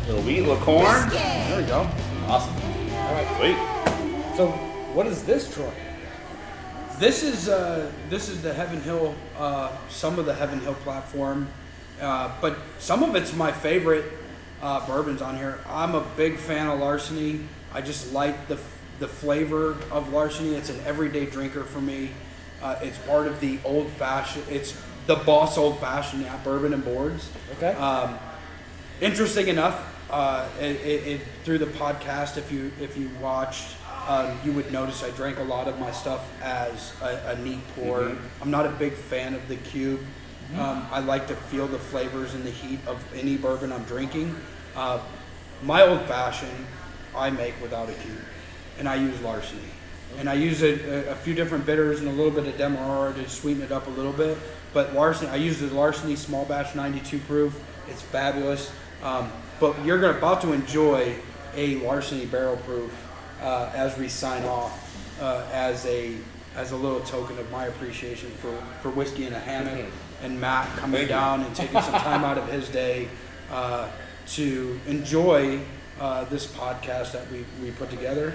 Little wheat, little corn. There we go. Awesome. All right. Sweet. So, what is this, Troy? This is the Heaven Hill, some of the Heaven Hill platform, but some of it's my favorite bourbons on here. I'm a big fan of Larceny. I just like the flavor of Larceny. It's an everyday drinker for me. It's part of the old fashioned. It's the Boss Old Fashioned at Bourbon and Boards. Okay. Interesting enough, through the podcast, if you watched, you would notice I drank a lot of my stuff as a neat pour. Mm-hmm. I'm not a big fan of the cube. I like to feel the flavors and the heat of any bourbon I'm drinking. My old fashioned, I make without a cube, and I use Larceny. And I use a few different bitters and a little bit of Demerara to sweeten it up a little bit. But Larceny, I use the Larceny Small Batch 92 proof. It's fabulous. But you're about to enjoy a Larceny Barrel Proof as we sign off as a little token of my appreciation for Whiskey in a Hammock and Matt coming down and taking some time out of his day to enjoy this podcast that we put together.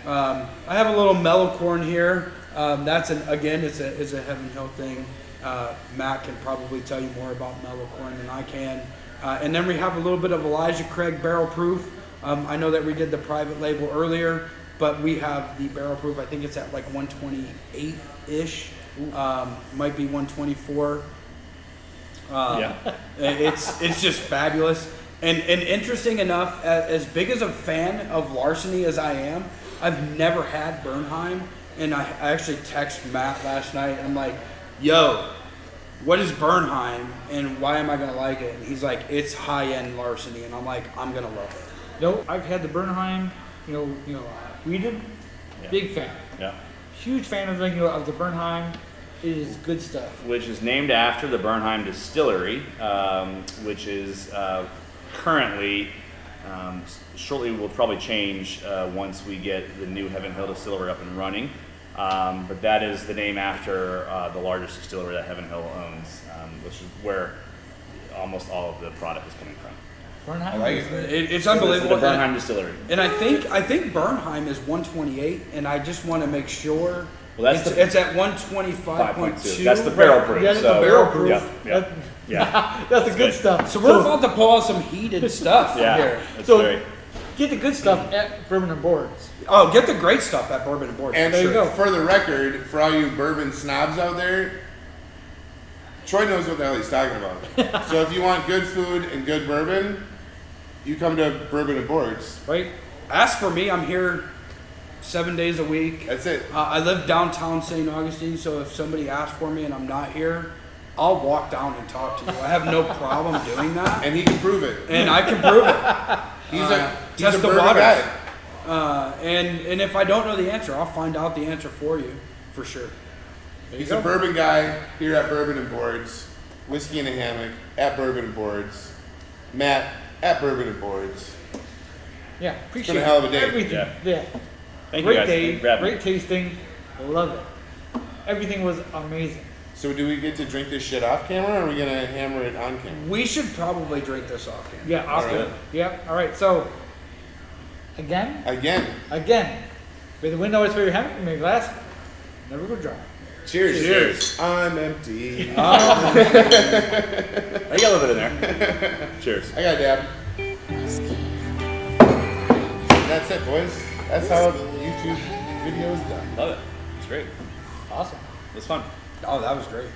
I have a little mellow corn here. That's it's a Heaven Hill thing. Matt can probably tell you more about mellow corn than I can. And then we have a little bit of Elijah Craig Barrel Proof. I know that we did the private label earlier, but we have the Barrel Proof. I think it's at like 128-ish. Might be 124. It's just fabulous. And interesting enough, as big as a fan of Larceny as I am, I've never had Bernheim. And I actually texted Matt last night. I'm like, yo, what is Bernheim and why am I going to like it? And he's like, it's high-end Larceny. And I'm like, I'm going to love it. No, I've had the Bernheim, weeded. Yeah. Big fan. Yeah. Huge fan of the Bernheim. It is good stuff. Which is named after the Bernheim Distillery, which is currently, shortly will probably change once we get the new Heaven Hill Distillery up and running. But that is the name after the largest distillery that Heaven Hill owns, which is where almost all of the product is coming from. Bernheim. I like it. It's unbelievable. The Bernheim Distillery. And I think Bernheim is 128, and I just want to make sure. Well, it's at 125.2. That's the barrel proof. Yeah, that's the barrel proof. Yeah. That's the good stuff. So we're about to pull out some heated stuff here. So get the good stuff at Bourbon and Boards. Oh, get the great stuff at Bourbon and Boards. And there you go. for the record, for all you bourbon snobs out there, Troy knows what the hell he's talking about. So if you want good food and good bourbon, you come to Bourbon and Boards. Right? As for me, I'm here 7 days a week. That's it. I live downtown St. Augustine, so if somebody asks for me and I'm not here, I'll walk down and talk to you. I have no problem doing that. And he can prove it. And I can prove it. He's test a the bourbon waters. guy. And if I don't know the answer, I'll find out the answer for you, for sure. He's a bourbon guy here at Bourbon and Boards. Whiskey in a Hammock at Bourbon and Boards. Matt at Bourbon and Boards. Yeah, appreciate a hell of a day. everything. Yeah. Thank you Great guys. day, Thanks for having me. great tasting. Love it. Everything was amazing. So do we get to drink this shit off camera, or are we going to hammer it on camera? We should probably drink this off camera. Yeah, awesome. right. Yeah, all right. So, again, may the wind always fill your hammock, may your glass never go dry. Cheers. I'm empty. I got a little bit in there. Cheers. I got a dab. That's it, boys. That's how the YouTube video is done. Love it. It's great. Awesome. It was fun. Oh, that was great.